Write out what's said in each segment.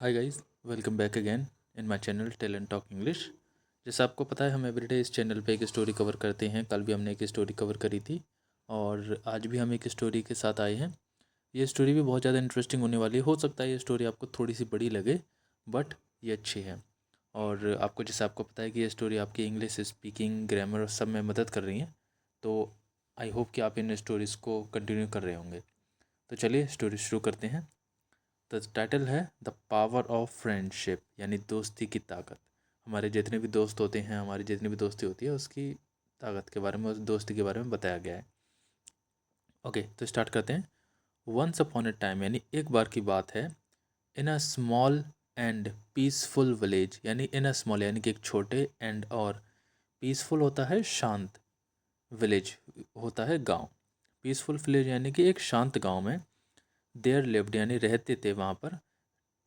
Hi guys, welcome back again in my channel tell and talk English. जैसे आपको पता है हम एवरीडे इस चैनल पे एक स्टोरी कवर करते हैं। कल भी हमने एक स्टोरी कवर करी थी और आज भी हम एक स्टोरी के साथ आए हैं। ये स्टोरी भी बहुत ज़्यादा इंटरेस्टिंग होने वाली है। हो सकता है ये स्टोरी आपको थोड़ी सी बड़ी लगे, बट ये अच्छी है। और आपको जैसे आपको पता है कि ये स्टोरी आपकी इंग्लिश स्पीकिंग, ग्रामर सब में मदद कर रही है। तो आई होप कि आप इन स्टोरीज़ को कंटिन्यू कर रहे होंगे। तो चलिए स्टोरी शुरू करते हैं। द टाइटल है द पावर ऑफ फ्रेंडशिप, यानी दोस्ती की ताकत। हमारे जितने भी दोस्त होते हैं, हमारी जितनी भी दोस्ती होती है, उसकी ताकत के बारे में, उस दोस्ती के बारे में बताया गया है। ओके, तो स्टार्ट करते हैं। वंस अपॉन ए टाइम, यानी एक बार की बात है। In a small and peaceful village, यानी इन अ स्मॉल यानी कि एक छोटे, एंड और पीसफुल होता है शांत, विलेज होता है गांव। पीसफुल विलेज यानी कि एक शांत गांव में देयर लिव्ड यानी रहते थे वहाँ पर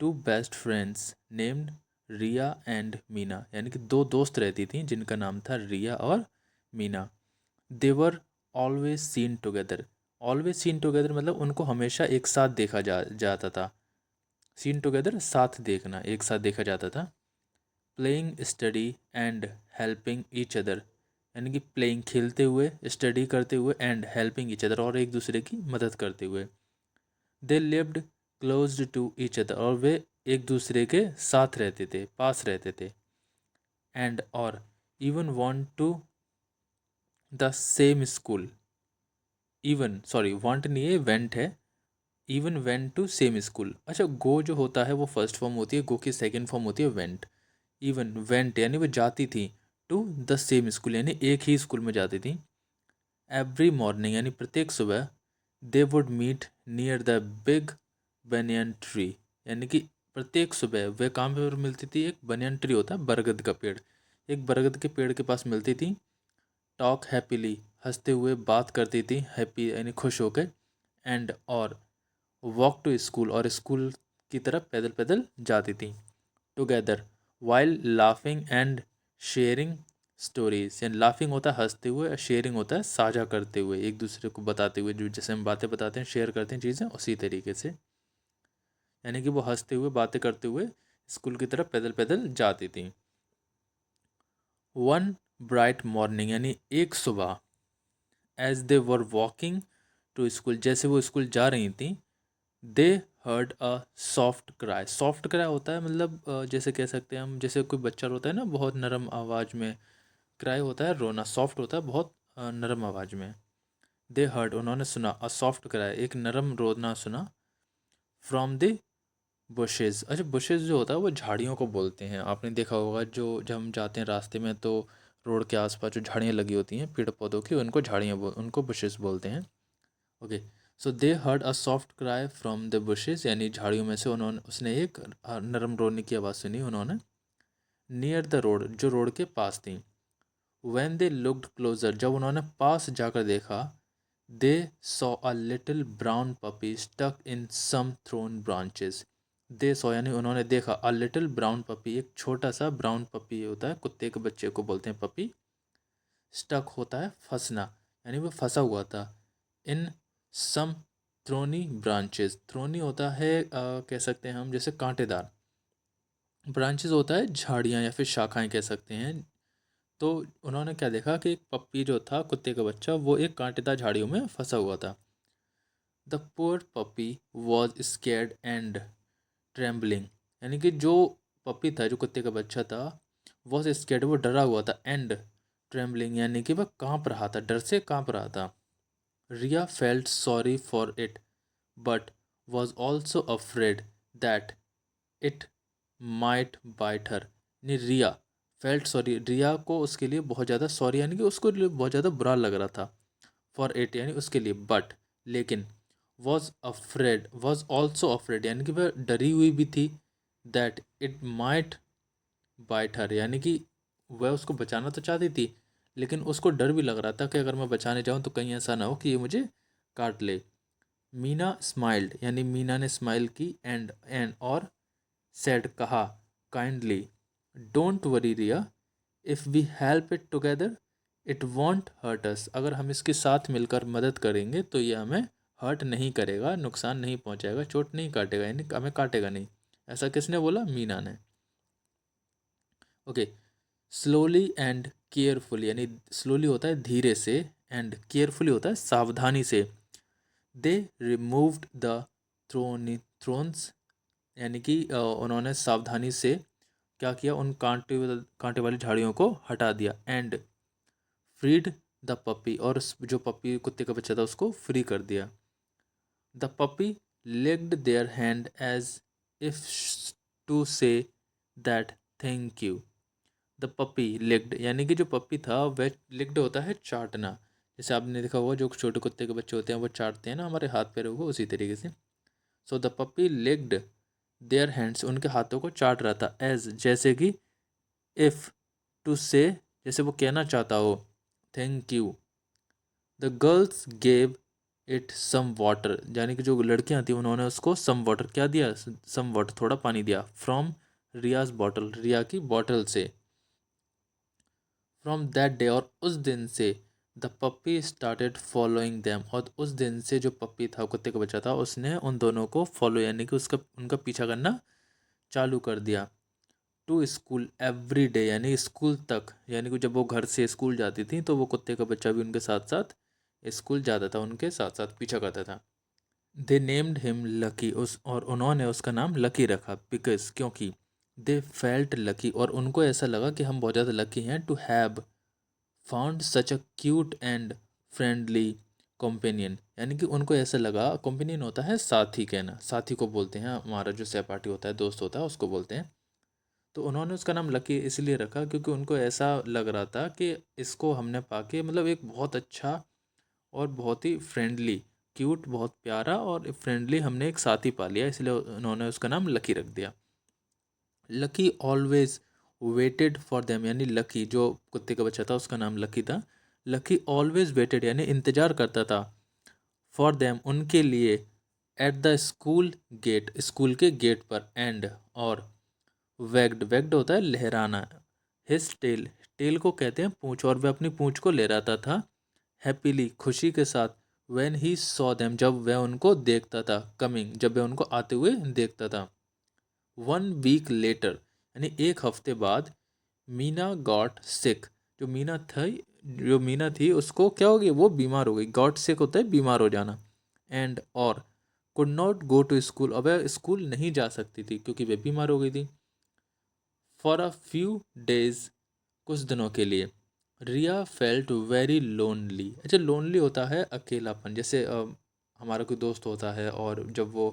two best friends named Riya and Meena, यानी कि दो दोस्त रहती थीं जिनका नाम था रिया और Meena. They were always seen together. Always seen together मतलब उनको हमेशा एक साथ देखा जाता था। सीन टुगेदर साथ देखना, एक साथ देखा जाता था। Playing study and helping each other, यानी कि प्लेइंग खेलते हुए, स्टडी करते हुए, एंड हेल्पिंग ईच अदर और एक दूसरे की मदद करते हुए। They lived close to each other और वे एक दूसरे के साथ रहते थे, पास रहते थे। एंड और even want to the same school. Even sorry, want नहीं है, वेंट है। Even went to same school. अच्छा, गो जो होता है वो फर्स्ट फॉर्म होती है, गो की सेकंड फॉर्म होती है वेंट। इवन वेंट यानी वो जाती थी टू द सेम स्कूल, यानी एक ही स्कूल में जाती थी। एवरी मॉर्निंग यानी प्रत्येक सुबह they would meet near the big banyan tree, यानी कि प्रत्येक सुबह वे कहाँ पर मिलती थी, एक बनियन ट्री होता है बरगद का पेड़, एक बरगद के पेड़ के पास मिलती थी। टॉक हैप्पीली हंसते हुए बात करती थी, हैप्पी यानी खुश होकर। एंड और वॉक टू स्कूल और स्कूल की तरफ पैदल पैदल जाती थी। Together while laughing and sharing stories, यानी लाफिंग होता है हंसते हुए और शेयरिंग होता है साझा करते हुए, एक दूसरे को बताते हुए। जो जैसे हम बातें बताते हैं, शेयर करते हैं चीज़ें, उसी तरीके से। यानी कि वो हंसते हुए बातें करते हुए स्कूल की तरफ पैदल पैदल जाती थी। वन ब्राइट मॉर्निंग यानी एक सुबह, as they were walking to school, जैसे वो स्कूल जा रही थी, they heard a soft cry. Soft cry होता है मतलब जैसे कह सकते हैं हम, जैसे कोई बच्चा रोता है ना बहुत नरम आवाज़ में, क्राई होता है रोना, सॉफ्ट होता है बहुत नरम आवाज़ में। दे हर्ड उन्होंने सुना, अ सॉफ्ट क्राई एक नरम रोना सुना। From the bushes. अच्छा, बुशेज़ जो होता है वो झाड़ियों को बोलते हैं। आपने देखा होगा जो जब हम जाते हैं रास्ते में तो रोड के आसपास जो झाड़ियाँ लगी होती हैं पेड़ पौधों की, उनको उनको बुशेज़ बोलते हैं। Okay, so they heard a soft cry from the bushes, यानी झाड़ियों में से उन्होंने उसने एक नरम रोने की आवाज़ सुनी उन्होंने। नियर द रोड जो रोड के पास थी। व्हेन दे लुक्ड क्लोजर जब उन्होंने पास जाकर देखा। They saw a little brown puppy stuck in some thorn branches. They saw यानी उन्होंने देखा, अ लिटिल ब्राउन पपी एक छोटा सा ब्राउन पपी होता है, कुत्ते के बच्चे को बोलते हैं पपी। स्टक होता है फंसना, यानी वो फंसा हुआ था। इन सम थ्रोनी ब्रांचेस, थ्रोनी होता है कह सकते हैं हम जैसे कांटेदार, ब्रांचेस होता है झाड़ियाँ या फिर शाखाएं कह सकते हैं। तो उन्होंने क्या देखा कि एक पप्पी जो था, कुत्ते का बच्चा, वो एक कांटेदार झाड़ियों में फंसा हुआ था। The poor puppy was scared and trembling, यानी कि जो पपी था, जो कुत्ते का बच्चा था, वॉज स्केर्ड वो डरा हुआ था, एंड ट्रेम्बलिंग यानी कि वह कांप रहा था, डर से कांप रहा था। Riya felt sorry for it but was also afraid that it might bite her. यानी रिया फेल्ट सॉरी, रिया को उसके लिए बहुत ज़्यादा सॉरी, यानी कि उसको लिए बहुत ज़्यादा बुरा लग रहा था। फॉर इट यानी उसके लिए, बट लेकिन, वॉज ऑल्सो अफ्रेड यानी कि वह डरी हुई भी थी। That it might bite her यानी कि वह उसको बचाना तो चाहती थी, लेकिन उसको डर भी लग रहा था कि अगर मैं बचाने जाऊँ तो कहीं ऐसा ना हो कि ये मुझे काट ले। मीना स्माइल्ड यानी मीना ने स्माइल की। एंड और सेड कहा, kindly, don't worry Riya, if we help it together it won't hurt us. अगर हम इसके साथ मिलकर मदद करेंगे तो ये हमें हर्ट नहीं करेगा, नुकसान नहीं पहुंचाएगा, चोट नहीं काटेगा, यानी हमें काटेगा नहीं। ऐसा किसने बोला? मीना ने। ओके, स्लोली एंड केयरफुली, यानी स्लोली होता है धीरे से, एंड केयरफुली होता है सावधानी से। दे रिमूव्ड द थ्रोन्स, यानी कि उन्होंने सावधानी से क्या किया? उन कांटे वाली झाड़ियों को हटा दिया। एंड फ्रीड द पपी, और जो पपी कुत्ते का बच्चा था उसको फ्री कर दिया। The puppy licked their hand as if to say that thank you. The puppy licked, यानी कि जो पपी था वह लिक्ड होता है चाटना। जैसे आपने देखा होगा जो छोटे कुत्ते के बच्चे होते हैं वो चाटते हैं ना हमारे हाथ पैरों को, उसी तरीके से। So the puppy licked their hands, उनके हाथों को चाट रहा था। एज, जैसे कि, इफ, टू से, जैसे वो कहना चाहता हो thank you. The girls gave it some water, यानी कि जो लड़कियां थी उन्होंने उसको सम वाटर क्या दिया? सम वाटर, थोड़ा पानी दिया। फ्रॉम रियाज बॉटल, रिया की बॉटल से। फ्रॉम दैट डे, और उस दिन से, the puppy started following them, और उस दिन से जो पप्पी था, कुत्ते का बच्चा था, उसने उन दोनों को फॉलो, यानी कि उसका उनका पीछा करना चालू कर दिया। टू स्कूल एवरी डे, यानी स्कूल तक, यानी कि जब वो घर से स्कूल जाती थी तो वो कुत्ते का बच्चा भी उनके साथ साथ स्कूल जाता था, उनके साथ साथ पीछा करता था। दे नेम्ड हिम लकी, उस और उन्होंने उसका नाम लकी रखा। बिकॉज, क्योंकि, दे फेल्ट लकी, और उनको ऐसा लगा कि हम बहुत ज़्यादा लकी हैं to have found such a cute and friendly companion, यानी कि उनको ऐसा लगा, कॉम्पेनियन होता है साथी, कहना साथी को बोलते हैं, हमारा जो सहपाठी होता है, दोस्त होता है, उसको बोलते हैं। तो उन्होंने उसका नाम लकी इसलिए रखा क्योंकि उनको ऐसा लग रहा था कि इसको हमने पाके, मतलब एक बहुत अच्छा और बहुत ही फ्रेंडली, क्यूट, बहुत प्यारा और फ्रेंडली हमने एक साथी पा लिया, इसलिए उन्होंने उसका नाम लकी रख दिया। Lucky always waited for them, यानी लकी जो कुत्ते का बच्चा था उसका नाम लकी था। लकी ऑलवेज वेटेड, यानी इंतजार करता था, फॉर देम, उनके लिए, at the school gate, school के गेट पर। एंड, और, वैग्ड, वैग्ड होता है लहराना। हिज टेल, टेल को कहते हैं पूंछ, और वह अपनी पूंछ को लहराता था हैप्पीली, खुशी के साथ। व्हेन ही सॉ देम, जब वह उनको देखता था। कमिंग, जब वह उनको आते हुए देखता था। वन वीक लेटर, यानी एक हफ्ते बाद, मीना गॉट सिक, जो मीना थी जो मीना थी उसको क्या हो गया? वो बीमार हो गई। गॉट सिक होता है बीमार हो जाना। एंड, और, could not go to school, अब वह स्कूल नहीं जा सकती थी क्योंकि वह बीमार हो गई थी। फॉर अ फ्यू डेज, कुछ दिनों के लिए। रिया फेल्ट वेरी लोनली, अच्छा लोनली होता है अकेलापन, जैसे हमारा कोई दोस्त होता है और जब वो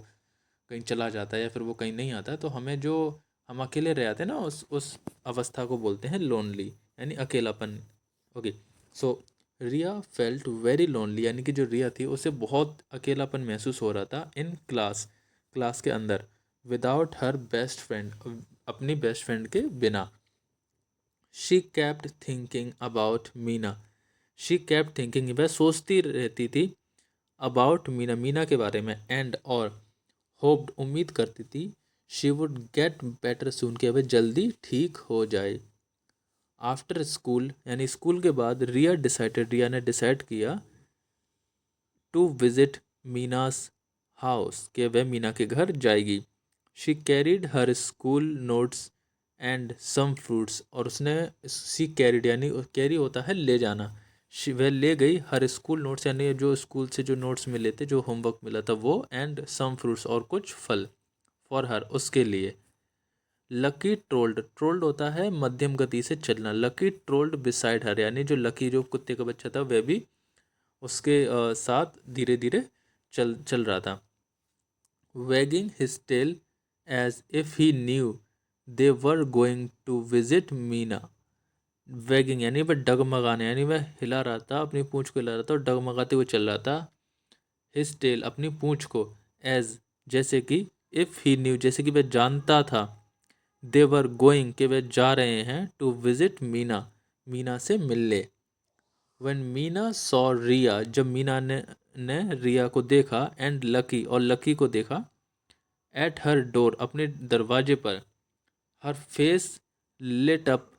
कहीं चला जाता है या फिर वो कहीं नहीं आता है तो हमें जो, हम अकेले रह जाते हैं ना, उस अवस्था को बोलते हैं लोनली, यानी अकेलापन। ओके, सो रिया फेल्ट वेरी लोनली, यानी कि जो रिया थी उसे बहुत अकेलापन महसूस हो रहा था। इन क्लास, क्लास के अंदर। विदाउट हर बेस्ट फ्रेंड, अपनी बेस्ट फ्रेंड के बिना। She kept thinking about Meena, she kept thinking, वह सोचती रहती थी, अबाउट मीना, मीना के बारे में। एंड, और, होप्ड, उम्मीद करती थी, शी वुड गेट बेटर सून, कि वह जल्दी ठीक हो जाए। आफ्टर स्कूल, यानी स्कूल के बाद, रिया ने डिसाइड किया टू विजिट मीनास हाउस, कि वह मीना के घर जाएगी। She carried her school notes and some fruits, और उसने, शी कैरीड, यानी कैरी होता है ले जाना, वह ले गई हर स्कूल नोट्स, यानी जो स्कूल से जो नोट्स मिले थे, जो होमवर्क मिला था वो, एंड सम फ्रूट्स, और कुछ फल, फॉर हर, उसके लिए। लकी ट्रोल्ड, ट्रोल्ड होता है मध्यम गति से चलना। लकी ट्रोल्ड बिसाइड हर, यानी जो लकी जो कुत्ते का बच्चा था वह भी उसके साथ धीरे धीरे चल चल रहा था। Wagging his tail as if he knew they were going to visit Meena. Wagging यानी वह डगमगाने, यानी वह हिला रहा था, अपनी पूंछ को हिला रहा था और डगमगाते हुए चल रहा था। हिज टेल, अपनी पूंछ को। एज, जैसे कि, इफ ही न्यू, जैसे कि वह जानता था। दे वर गोइंग, के वह जा रहे हैं, टू विजिट मीना, मीना से मिलने। व्हेन मीना सॉ रिया, जब मीना ने रिया को देखा, एंड लकी, और लकी को देखा, एट हर डोर, अपने दरवाजे पर। Her face lit up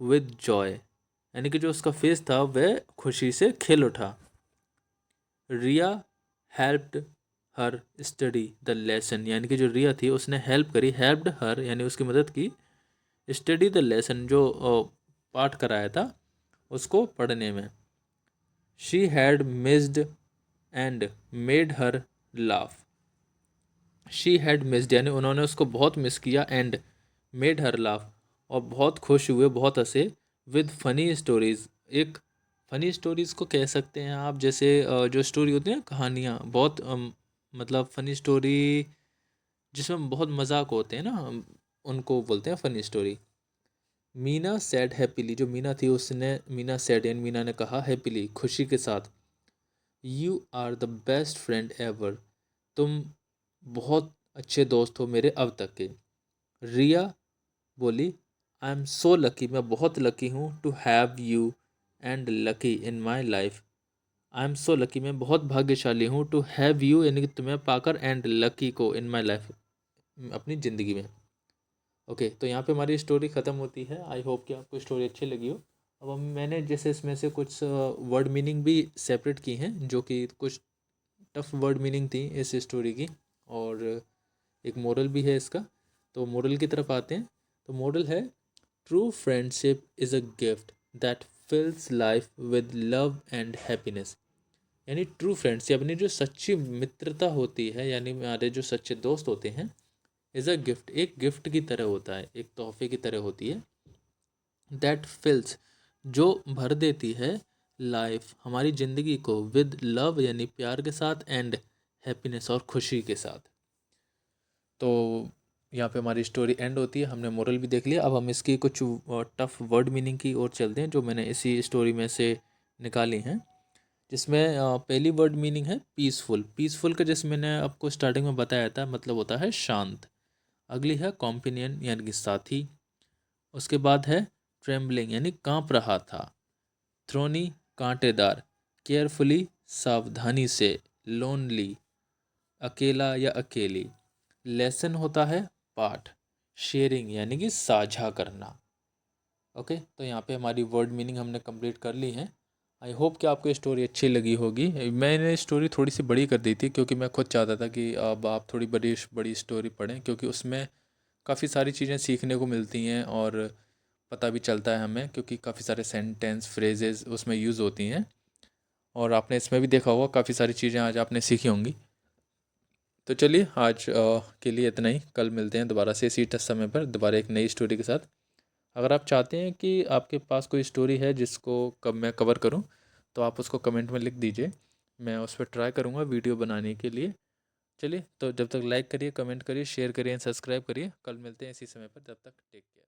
with joy, यानी कि जो उसका फेस था वह खुशी से खिल उठा। Riya helped her study the lesson, यानी कि जो रिया थी उसने हेल्प करी, हेल्प्ड हर यानी उसकी मदद की, स्टडी द लेसन जो पाठ कराया था उसको पढ़ने में। She had missed and made her laugh. She had missed यानी उन्होंने उसको बहुत मिस किया, एंड मेड हर लाफ और बहुत खुश हुए, बहुत हंसे, विद फनी स्टोरीज, एक फनी स्टोरीज को कह सकते हैं आप, जैसे जो स्टोरी होती है ना, कहानियाँ बहुत मतलब फनी स्टोरी जिसमें बहुत मजाक होते हैं ना, उनको बोलते हैं funny story. Meena sad happily, जो मीना थी उसने, मीना सैड यानी मीना ने कहा, हैप्पीली खुशी के साथ, you are the best friend ever, तुम बहुत अच्छे दोस्त हो मेरे अब तक के। रिया बोली, आई एम सो लकी, मैं बहुत लकी हूँ, to have you and lucky in my life. I am so lucky, मैं बहुत भाग्यशाली हूँ, टू हैव यू यानी कि तुम्हें पाकर, एंड लकी को, इन माई लाइफ अपनी ज़िंदगी में। ओके, तो यहाँ पे हमारी स्टोरी ख़त्म होती है। आई होप कि आपको स्टोरी अच्छी लगी हो। अब मैंने जैसे इसमें से कुछ वर्ड मीनिंग भी सेपरेट की हैं, जो कि कुछ टफ वर्ड मीनिंग थी इस स्टोरी की, और एक मोरल भी है इसका। तो मोरल की तरफ आते हैं। तो मोरल है, true friendship is a gift that fills life with love and happiness. यानी ट्रू फ्रेंड्स अपनी जो सच्ची मित्रता होती है, यानी हमारे जो सच्चे दोस्त होते हैं, इज़ अ गिफ्ट, एक गिफ्ट की तरह होता है, एक तोहफे की तरह होती है। दैट फिल्स जो भर देती है, लाइफ हमारी ज़िंदगी को, विद लव यानी प्यार के साथ, एंड हैप्पीनेस और खुशी के साथ। तो यहाँ पे हमारी स्टोरी एंड होती है, हमने मोरल भी देख लिया। अब हम इसकी कुछ टफ वर्ड मीनिंग की ओर चलते हैं, जो मैंने इसी स्टोरी में से निकाली हैं। जिसमें पहली वर्ड मीनिंग है पीसफुल। पीसफुल का जैसे मैंने आपको स्टार्टिंग में बताया था, मतलब होता है शांत। अगली है कॉम्पिनियन यानी कि साथी। उसके बाद है ट्रेम्बलिंग यानी कांप रहा था। थ्रोनी कांटेदार। केयरफुली सावधानी से। लोनली अकेला या अकेली। लेसन होता है पाठ। शेयरिंग यानी कि साझा करना। ओके, तो यहाँ पे हमारी वर्ड मीनिंग हमने कंप्लीट कर ली है। आई होप कि आपको स्टोरी अच्छी लगी होगी। मैंने स्टोरी थोड़ी सी बड़ी कर दी थी, क्योंकि मैं खुद चाहता था कि अब आप थोड़ी बड़ी बड़ी स्टोरी पढ़ें, क्योंकि उसमें काफ़ी सारी चीज़ें सीखने को मिलती हैं और पता भी चलता है हमें, क्योंकि काफ़ी सारे सेंटेंस फ्रेजेस उसमें यूज़ होती हैं। और आपने इसमें भी देखा होगा काफ़ी सारी चीज़ें आज आपने सीखी होंगी। तो चलिए आज के लिए इतना ही। कल मिलते हैं दोबारा से इसी समय पर, दोबारा एक नई स्टोरी के साथ। अगर आप चाहते हैं कि आपके पास कोई स्टोरी है जिसको कब मैं कवर करूं, तो आप उसको कमेंट में लिख दीजिए। मैं उस पर ट्राई करूंगा वीडियो बनाने के लिए। चलिए, तो जब तक लाइक करिए, कमेंट करिए, शेयर करिए, सब्सक्राइब करिए। कल मिलते हैं इसी समय पर, तब तक टेक केयर।